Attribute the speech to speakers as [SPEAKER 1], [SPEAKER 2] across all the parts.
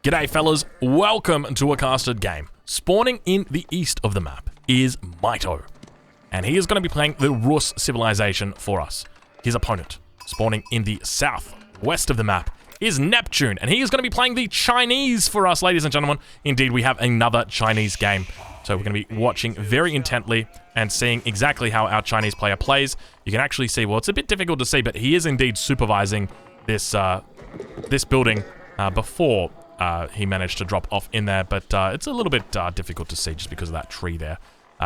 [SPEAKER 1] G'day fellas, welcome to a casted game. Spawning in the east of the map is Mito, and he is going to be playing the Rus civilization for us. His opponent, spawning in the southwest of the map, is Neptune, and he is going to be playing the Chinese for us, ladies and gentlemen. Indeed, we have another Chinese game, so we're going to be watching very intently and seeing exactly how our Chinese player plays. You can actually see, well, it's a bit difficult to see, but he is indeed supervising this this building before he managed to drop off in there, but it's a little bit difficult to see just because of that tree there.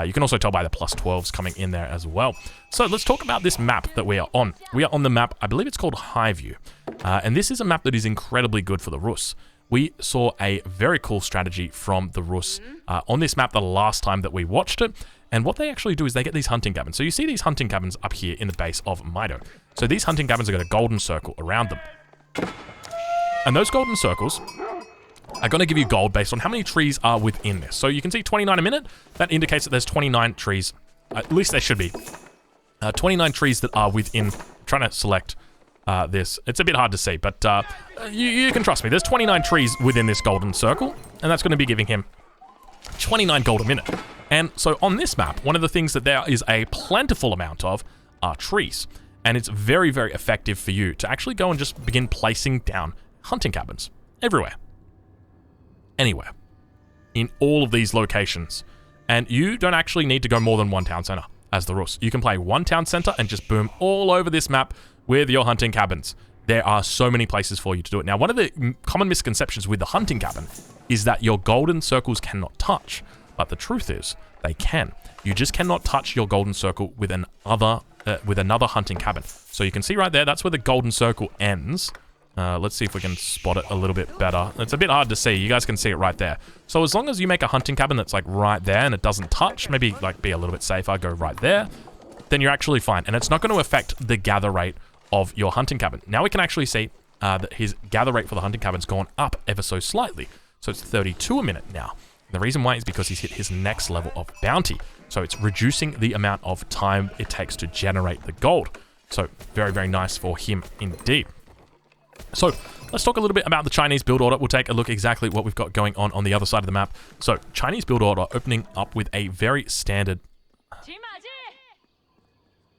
[SPEAKER 1] You can also tell by the +12s coming in there as well. So let's talk about this map that we are on. We are on the map, I believe it's called Highview, and this is a map that is incredibly good for the Rus. We saw a very cool strategy from the Rus on this map the last time that we watched it, and what they actually do is they get these hunting cabins. So you see these hunting cabins up here in the base of Mito. So these hunting cabins have got a golden circle around them. And those golden circles are going to give you gold based on how many trees are within this. So you can see 29 a minute. That indicates that there's 29 trees. At least there should be. 29 trees that are within. I'm trying to select this. It's a bit hard to see, but you can trust me. There's 29 trees within this golden circle, and that's going to be giving him 29 gold a minute. And so on this map, one of the things that there is a plentiful amount of are trees. And it's very, very effective for you to actually go and just begin placing down hunting cabins everywhere. Anywhere. In all of these locations. And you don't actually need to go more than one town center as the Rus. You can play one town center and just boom all over this map with your hunting cabins. There are so many places for you to do it. Now, one of the common misconceptions with the hunting cabin is that your golden circles cannot touch. But the truth is, they can. You just cannot touch your golden circle with another hunting cabin. So you can see right there, that's where the golden circle ends. Let's see if we can spot it a little bit better. It's a bit hard to see. You guys can see it right there. So as long as you make a hunting cabin that's like right there and it doesn't touch, maybe like be a little bit safer, go right there, then you're actually fine. And it's not going to affect the gather rate of your hunting cabin. Now we can actually see that his gather rate for the hunting cabin's gone up ever so slightly. So it's 32 a minute now. And the reason why is because he's hit his next level of bounty. So it's reducing the amount of time it takes to generate the gold. So very, very nice for him indeed. So let's talk a little bit about the Chinese build order. We'll take a look exactly what we've got going on the other side of the map. So Chinese build order opening up with a very standard,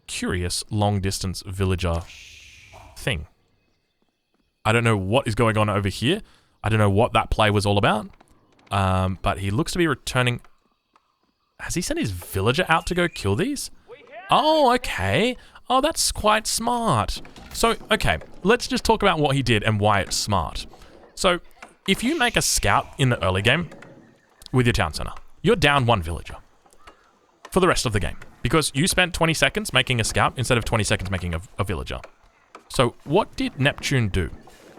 [SPEAKER 1] curious long distance villager thing. I don't know what is going on over here. I don't know what that play was all about. But he looks to be returning. Has he sent his villager out to go kill these? Oh, okay. Oh, that's quite smart. So, okay, let's just talk about what he did and why it's smart. So, if you make a scout in the early game with your town center, you're down one villager for the rest of the game because you spent 20 seconds making a scout instead of 20 seconds making a villager. So, what did Neptune do?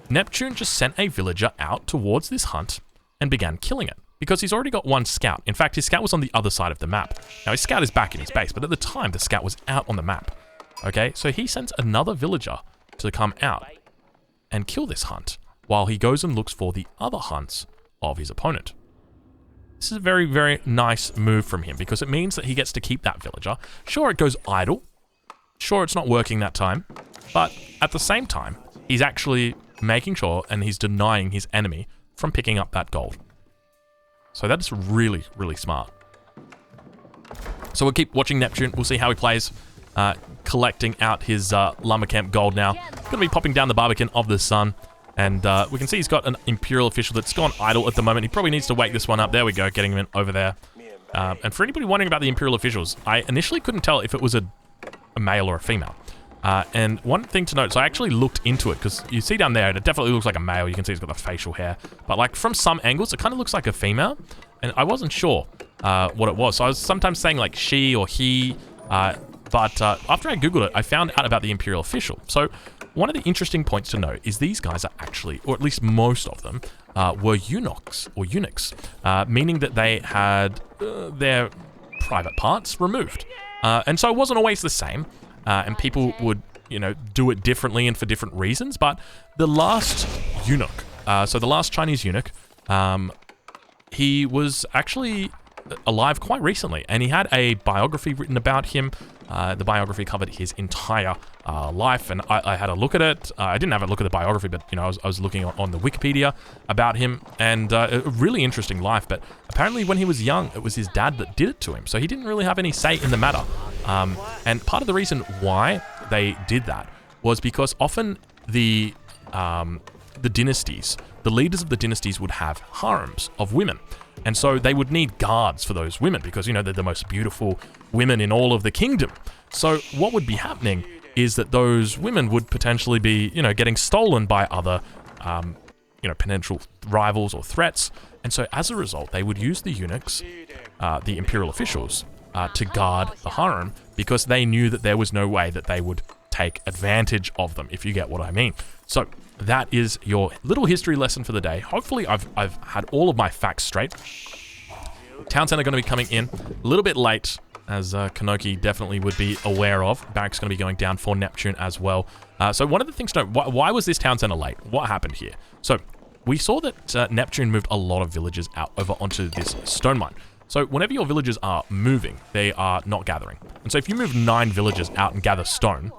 [SPEAKER 1] Neptune just sent a villager out towards this hunt and began killing it because he's already got one scout. In fact, his scout was on the other side of the map. Now, his scout is back in his base, but at the time, the scout was out on the map. Okay, so he sends another villager to come out and kill this hunt while he goes and looks for the other hunts of his opponent. This is a very, very nice move from him because it means that he gets to keep that villager. Sure, it goes idle. Sure, it's not working that time. But at the same time, he's actually making sure and he's denying his enemy from picking up that gold. So that is really, really smart. So we'll keep watching Neptune. We'll see how he plays. Collecting out his lumber camp gold now. Going to be popping down the Barbican of the Sun. And we can see he's got an Imperial official that's gone idle at the moment. He probably needs to wake this one up. There we go, getting him in over there. And for anybody wondering about the Imperial officials, I initially couldn't tell if it was a male or a female. And one thing to note, so I actually looked into it because you see down there, it definitely looks like a male. You can see he's got the facial hair. But like from some angles, it kind of looks like a female. And I wasn't sure what it was. So I was sometimes saying like she or he. But after I Googled it, I found out about the Imperial official. So one of the interesting points to note is these guys are actually, or at least most of them, were eunuchs, meaning that they had their private parts removed. And so it wasn't always the same. And people would, you know, do it differently and for different reasons. But the last eunuch, so the last Chinese eunuch, he was actually alive quite recently, and he had a biography written about him The biography covered his entire life, and I had a look at it. I didn't have a look at the biography, but I was looking on the Wikipedia about him, and a really interesting life. But apparently, when he was young, it was his dad that did it to him, so he didn't really have any say in the matter. And part of the reason why they did that was because often the dynasties, the leaders of the dynasties would have harems of women. And so they would need guards for those women because, they're the most beautiful women in all of the kingdom. So what would be happening is that those women would potentially be, getting stolen by other, potential rivals or threats. And so as a result, they would use the eunuchs, the imperial officials, to guard the harem because they knew that there was no way that they would take advantage of them, if you get what I mean. So that is your little history lesson for the day. Hopefully I've had all of my facts straight. Town center going to be coming in a little bit late, as Kanoki definitely would be aware of. Barracks going to be going down for Neptune as well. So one of the things to know, why was this town center late? What happened here? So we saw that Neptune moved a lot of villagers out over onto this stone mine. So whenever your villagers are moving, they are not gathering. And so if you move 9 villagers out and gather stone,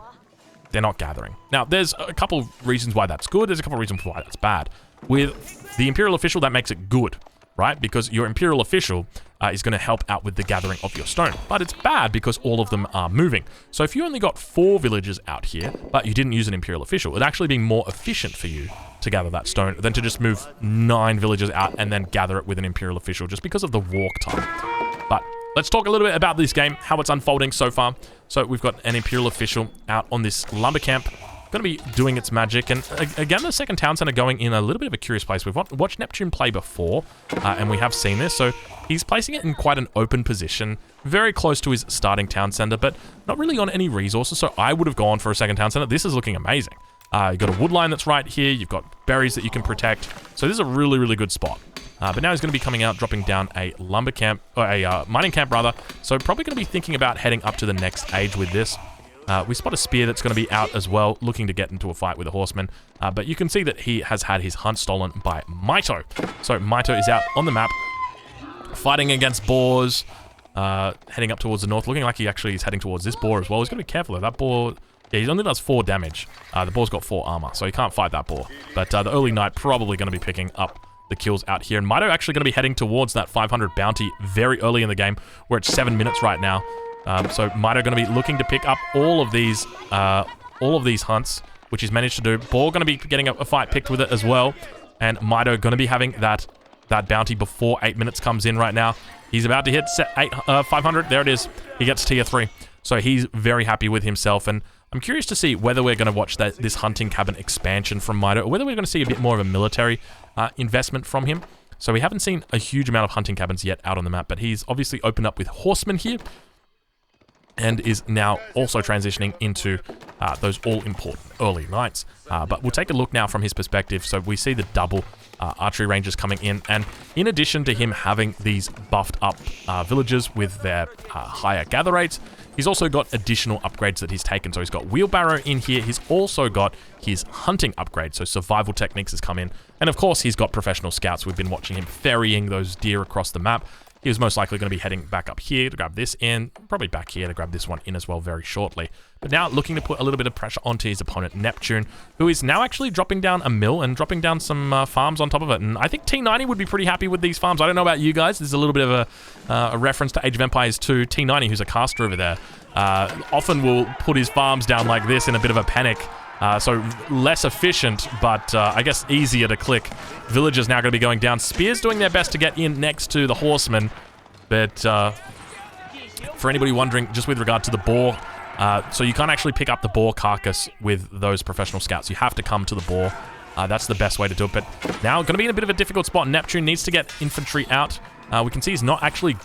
[SPEAKER 1] they're not gathering. Now, there's a couple reasons why that's good. There's a couple reasons why that's bad. With the Imperial Official, that makes it good, right? Because your Imperial Official is going to help out with the gathering of your stone. But it's bad because all of them are moving. So if you only got 4 villagers out here, but you didn't use an Imperial Official, it'd actually be more efficient for you to gather that stone than to just move 9 villagers out and then gather it with an Imperial Official just because of the walk time. But let's talk a little bit about this game, how it's unfolding so far. So we've got an Imperial Official out on this lumber camp, going to be doing its magic. And again, the second town center going in a little bit of a curious place. We've watched Neptune play before, and we have seen this. So he's placing it in quite an open position, very close to his starting town center, but not really on any resources. So I would have gone for a second town center. This is looking amazing. You've got a wood line that's right here. You've got berries that you can protect. So this is a really, really good spot. But now he's going to be coming out, dropping down a lumber camp, or a mining camp rather. So probably going to be thinking about heading up to the next age with this. We spot a spear that's going to be out as well, looking to get into a fight with a horseman. But you can see that he has had his hunt stolen by Maito. So Maito is out on the map, fighting against boars, heading up towards the north, looking like he actually is heading towards this boar as well. He's got to be careful though. That boar, yeah, he only does 4 damage. The boar's got 4 armor, so he can't fight that boar. But the early knight probably going to be picking up the kills out here. And Maito actually going to be heading towards that 500 bounty very early in the game. We're at 7 minutes right now. So Maito going to be looking to pick up all of these hunts, which he's managed to do. Boar going to be getting a fight picked with it as well. And Maito going to be having that bounty before 8 minutes comes in right now. He's about to hit 500. There it is. He gets tier 3. So he's very happy with himself. And I'm curious to see whether we're going to watch this hunting cabin expansion from Maito, or whether we're going to see a bit more of a military investment from him. So we haven't seen a huge amount of hunting cabins yet out on the map, but he's obviously opened up with horsemen here, and is now also transitioning into those all-important early knights. But we'll take a look now from his perspective. So we see the double archery rangers coming in, and in addition to him having these buffed up villagers with their higher gather rates, he's also got additional upgrades that he's taken. So he's got wheelbarrow in here. He's also got his hunting upgrade. So survival techniques has come in. And of course, he's got professional scouts. We've been watching him ferrying those deer across the map. He was most likely going to be heading back up here to grab this in, probably back here to grab this one in as well very shortly. But now looking to put a little bit of pressure onto his opponent, Neptune, who is now actually dropping down a mill and dropping down some farms on top of it. And I think T90 would be pretty happy with these farms. I don't know about you guys. This is a little bit of a reference to Age of Empires 2. T90, who's a caster over there, often will put his farms down like this in a bit of a panic. So less efficient, but I guess easier to click. Villagers now going to be going down. Spears doing their best to get in next to the horsemen. But for anybody wondering, just with regard to the boar, so you can't actually pick up the boar carcass with those professional scouts. You have to come to the boar. That's the best way to do it. But now going to be in a bit of a difficult spot. Neptune needs to get infantry out. We can see he's not actually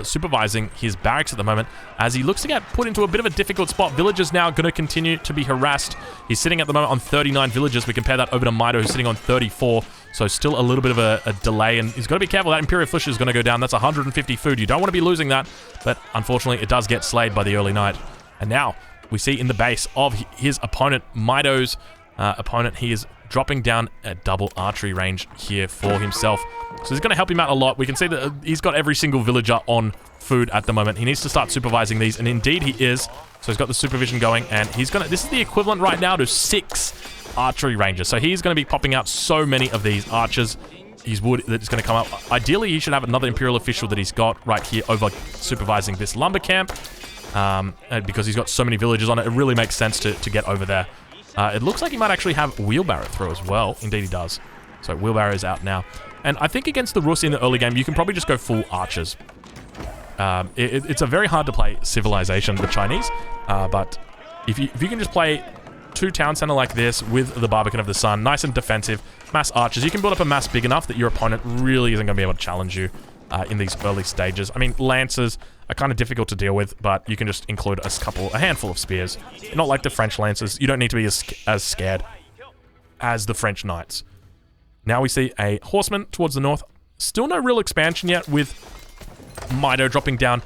[SPEAKER 1] supervising his barracks at the moment, as he looks to get put into a bit of a difficult spot. Villagers now going to continue to be harassed. He's sitting at the moment on 39 villagers. We compare that over to Maito, who's sitting on 34. So still a little bit of a delay, and he's got to be careful. That Imperial Flesh is going to go down. That's 150 food. You don't want to be losing that, but unfortunately it does get slayed by the early knight. And now we see in the base of his opponent, Maito's opponent. He is dropping down a double archery range here for himself. So he's going to help him out a lot. We can see that he's got every single villager on food at the moment. He needs to start supervising these, and indeed he is. So he's got the supervision going, and he's going to... This is the equivalent right now to 6 archery ranges. So he's going to be popping out so many of these archers. His wood that's going to come up. Ideally, he should have another Imperial official that he's got right here over supervising this lumber camp. And because he's got so many villagers on it, it really makes sense to get over there. It looks like he might actually have wheelbarrow through as well. Indeed he does. So wheelbarrow is out now. And I think against the Rus in the early game, you can probably just go full archers. It's a very hard to play civilization, the Chinese. But if you can just play 2 town center like this with the Barbican of the Sun, nice and defensive, mass archers, you can build up a mass big enough that your opponent really isn't going to be able to challenge you in these early stages. I mean, lancers are kind of difficult to deal with, but you can just include a handful of spears. Not like the French lancers. You don't need to be as scared as the French knights. Now we see a horseman towards the north. Still no real expansion yet with Mito dropping down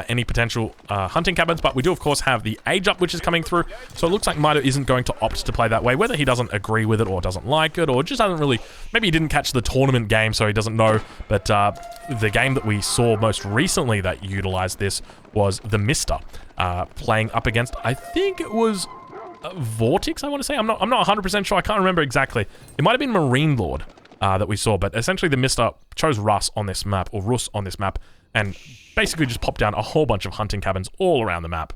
[SPEAKER 1] any potential hunting cabins, but we do of course have the age up which is coming through, so it looks like Mito isn't going to opt to play that way, whether he doesn't agree with it or doesn't like it or just hasn't really, maybe he didn't catch the tournament game so he doesn't know, but the game that we saw most recently that utilized this was the Mister playing up against, I think it was Vortex, I want to say. I'm not 100% sure, I can't remember exactly. It might have been Marine Lord that we saw, but essentially the Mister chose Rus on this map, and basically just popped down a whole bunch of hunting cabins all around the map.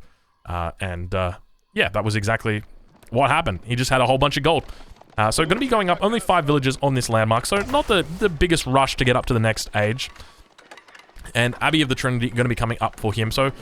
[SPEAKER 1] Yeah, that was exactly what happened. He just had a whole bunch of gold. So going to be going up only 5 villages on this landmark, so not the biggest rush to get up to the next age. And Abbey of the Trinity going to be coming up for him, so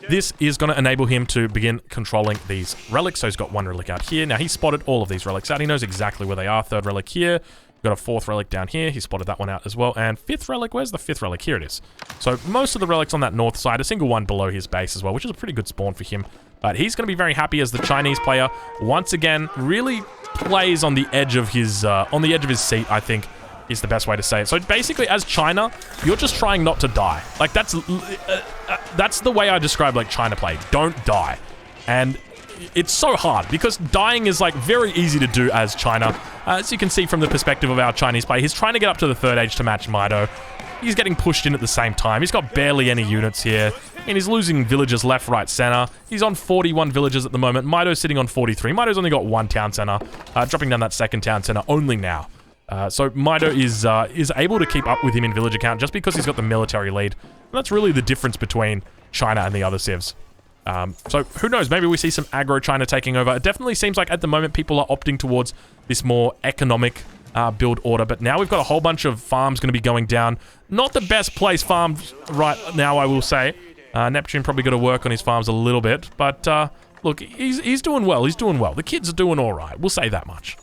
[SPEAKER 1] this is going to enable him to begin controlling these relics. So he's got 1 relic out here. Now, he spotted all of these relics out. He knows exactly where they are. 3rd relic here. Got a 4th relic down here. He spotted that one out as well. And 5th relic, where's the 5th relic? Here it is. So most of the relics on that north side, a single one below his base as well, which is a pretty good spawn for him. But he's going to be very happy as the Chinese player, once again, really plays on the edge of his seat, I think, is the best way to say it. So basically, as China, you're just trying not to die. Like, that's the way I describe, like, China play. Don't die. And it's so hard because dying is like very easy to do as China. As you can see from the perspective of our Chinese player, he's trying to get up to the 3rd age to match Mito. He's getting pushed in at the same time. He's got barely any units here. And he's losing villagers left, right, center. He's on 41 villagers at the moment. Mito's sitting on 43. Mito's only got 1 town center, dropping down that 2nd town center only now. So Mito is able to keep up with him in villager count just because he's got the military lead. And that's really the difference between China and the other civs. So who knows, maybe we see some aggro China taking over. It definitely seems like at the moment people are opting towards this more economic build order, but now we've got a whole bunch of farms going to be going down. Not the best place farms right now, I will say. Neptune probably got to work on his farms a little bit, but look, he's doing well. He's doing well. The kids are doing all right. We'll say that much.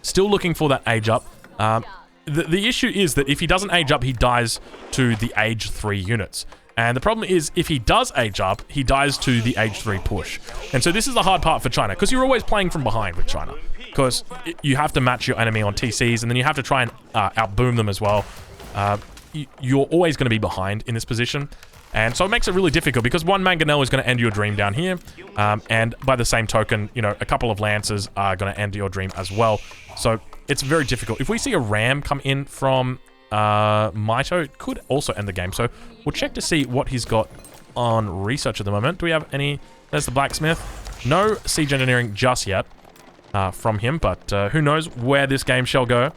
[SPEAKER 1] Still looking for that age up. The issue is that if he doesn't age up, he dies to the age 3 units. And the problem is, if he does age up, he dies to the age 3 push. And so this is the hard part for China, because you're always playing from behind with China. Because you have to match your enemy on TCs, and then you have to try and outboom them as well. You're always going to be behind in this position. And so it makes it really difficult, because 1 Mangonel is going to end your dream down here. And by the same token, you know, a couple of Lancers are going to end your dream as well. So it's very difficult. If we see a Ram come in from Mito, it could also end the game. So we'll check to see what he's got on research at the moment. Do we have any... There's the blacksmith. No siege engineering just yet from him, but who knows where this game shall go.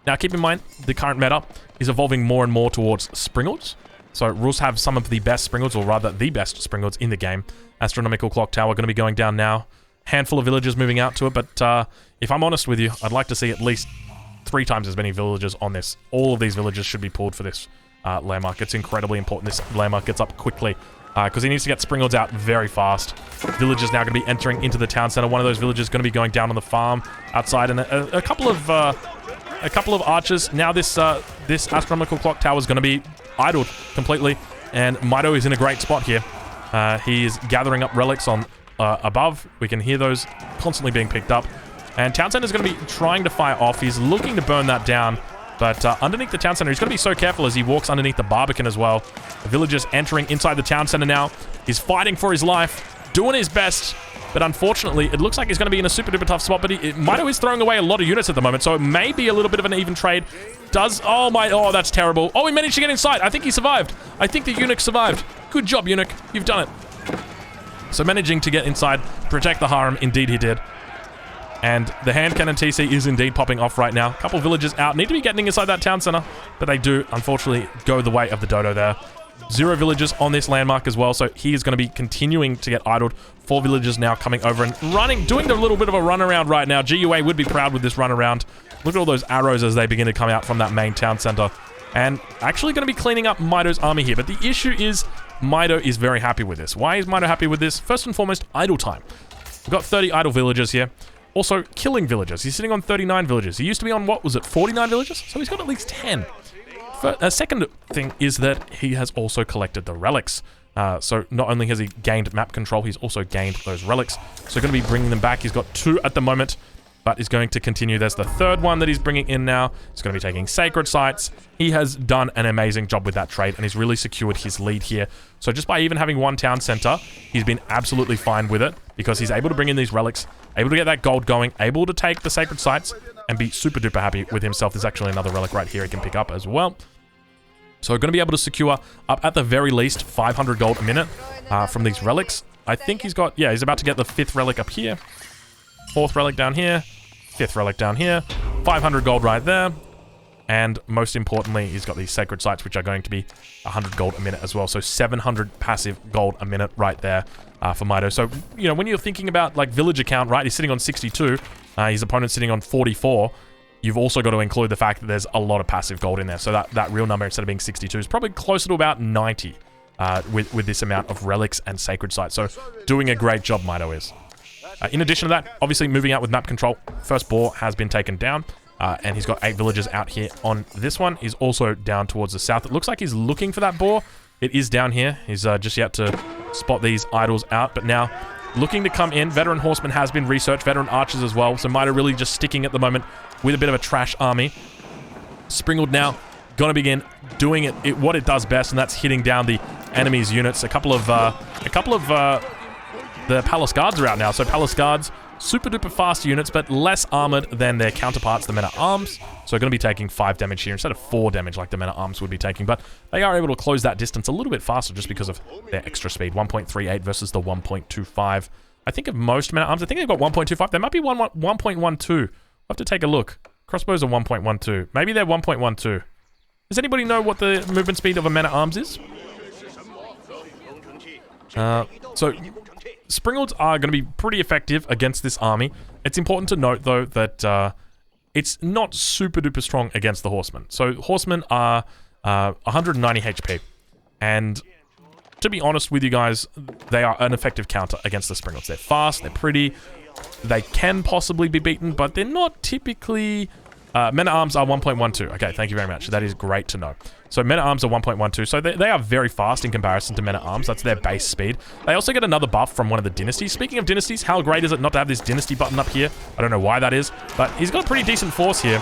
[SPEAKER 1] Now keep in mind, the current meta is evolving more and more towards Springalds. So Rus have some of the best Springalds, or rather the best Springalds in the game. Astronomical Clock Tower going to be going down now. Handful of villagers moving out to it, but if I'm honest with you, I'd like to see at least 3 times as many villagers on this. All of these villagers should be pulled for this landmark. It's incredibly important this landmark gets up quickly, because he needs to get Springalds out very fast. Villagers now going to be entering into the town center. One of those villagers going to be going down on the farm outside, and a couple of archers. Now this astronomical clock tower is going to be idled completely, and Mito is in a great spot here. He is gathering up relics on above. We can hear those constantly being picked up. And Town Center is going to be trying to fire off. He's looking to burn that down. But underneath the Town Center, he's going to be so careful as he walks underneath the Barbican as well. The villagers entering inside the Town Center now. He's fighting for his life. doing his best, but unfortunately, it looks like he's going to be in a super duper tough spot, but Mito is throwing away a lot of units at the moment, so it may be a little bit of an even trade. Oh, that's terrible. Oh, he managed to get inside. I think he survived. I think the eunuch survived. Good job, eunuch. You've done it. So managing to get inside, protect the harem, indeed he did. And the hand cannon TC is indeed popping off right now. A couple villagers out. Need to be getting inside that town center, but they do, unfortunately, go the way of the dodo there. 0 villagers on this landmark as well, so he is going to be continuing to get idled. 4 villagers now coming over and running, doing a little bit of a run around right now. GUA would be proud with this run around. Look at all those arrows as they begin to come out from that main town center. And actually going to be cleaning up Mito's army here, but the issue is Mito is very happy with this. Why is Mito happy with this? First and foremost, idle time. We've got 30 idle villagers here. Also, killing villagers. He's sitting on 39 villagers. He used to be on, what was it, 49 villagers? So he's got at least 10. A second thing is that he has also collected the relics. So not only has he gained map control, he's also gained those relics. So going to be bringing them back. He's got 2 at the moment, but is going to continue. There's the 3rd one that he's bringing in now. He's going to be taking sacred sites. He has done an amazing job with that trade, and he's really secured his lead here. So just by even having 1 town center, he's been absolutely fine with it, because he's able to bring in these relics, able to get that gold going, able to take the sacred sites, and be super duper happy with himself. There's actually another relic right here he can pick up as well. So going to be able to secure up at the very least 500 gold a minute from these relics. I think he's got, yeah, he's about to get the 5th relic up here, 4th relic down here, 5th relic down here, 500 gold right there. And most importantly, he's got these sacred sites, which are going to be 100 gold a minute as well. So 700 passive gold a minute right there for Mito. So, you know, when you're thinking about, like, villager count, right, he's sitting on 62. His opponent's sitting on 44. You've also got to include the fact that there's a lot of passive gold in there. So that real number, instead of being 62, is probably closer to about 90 with this amount of relics and sacred sites. So doing a great job, Mito is. In addition to that, obviously moving out with map control, first boar has been taken down. And he's got 8 villagers out here on this one. He's also down towards the south. It looks like he's looking for that boar. It is down here. He's just yet to spot these idols out. But now, looking to come in. Veteran horseman has been researched. Veteran archers as well. So Mito really just sticking at the moment with a bit of a trash army. Springled now. Gonna begin doing what it does best, and that's hitting down the enemy's units. A couple of the palace guards are out now. So palace guards, super duper fast units, but less armored than their counterparts, the men-at-arms. So going to be taking 5 damage here instead of 4 damage like the men-at-arms would be taking. But they are able to close that distance a little bit faster just because of their extra speed. 1.38 versus the 1.25. I think of most men-at-arms, I think they've got 1.25. There might be 1.12. We'll have to take a look. Crossbows are 1.12. Maybe they're 1.12. Does anybody know what the movement speed of a men-at-arms is? So Springalds are going to be pretty effective against this army. It's important to note, though, that it's not super duper strong against the horsemen. So horsemen are 190 HP. And to be honest with you guys, they are an effective counter against the Springalds. They're fast, they're pretty, they can possibly be beaten, but they're not typically... men-at-arms are 1.12. Okay, thank you very much. That is great to know. So men-at-arms are 1.12. So they are very fast in comparison to men-at-arms. That's their base speed. They also get another buff from one of the dynasties. Speaking of dynasties, how great is it not to have this dynasty button up here? I don't know why that is, but he's got a pretty decent force here.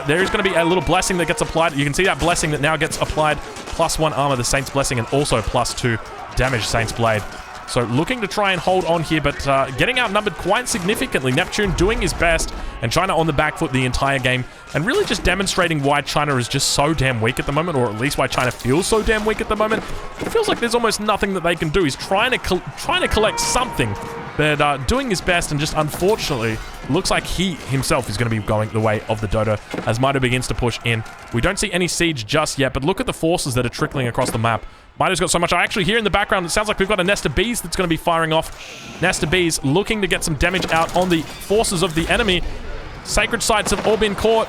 [SPEAKER 1] There is going to be a little blessing that gets applied. You can see that blessing that now gets applied. +1 armor, the Saint's Blessing, and also +2 damage, Saint's Blade. So looking to try and hold on here, but getting outnumbered quite significantly. Neptune doing his best, and China on the back foot the entire game, and really just demonstrating why China is just so damn weak at the moment, or at least why China feels so damn weak at the moment. It feels like there's almost nothing that they can do. He's trying to collect something, but doing his best, and just unfortunately looks like he himself is going to be going the way of the dodo as Mito begins to push in. We don't see any siege just yet, but look at the forces that are trickling across the map. Mito's got so much. I actually hear in the background, it sounds like we've got a nest of bees that's going to be firing off. Nest of bees looking to get some damage out on the forces of the enemy. Sacred sites have all been caught,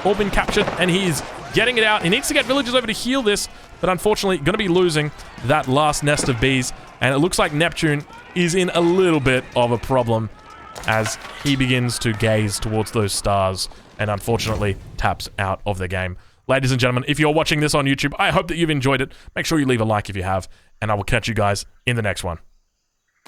[SPEAKER 1] all been captured, and he's getting it out. He needs to get villagers over to heal this, but unfortunately going to be losing that last nest of bees. And it looks like Neptune is in a little bit of a problem as he begins to gaze towards those stars and unfortunately taps out of the game. Ladies and gentlemen, if you're watching this on YouTube, I hope that you've enjoyed it. Make sure you leave a like if you have, and I will catch you guys in the next one.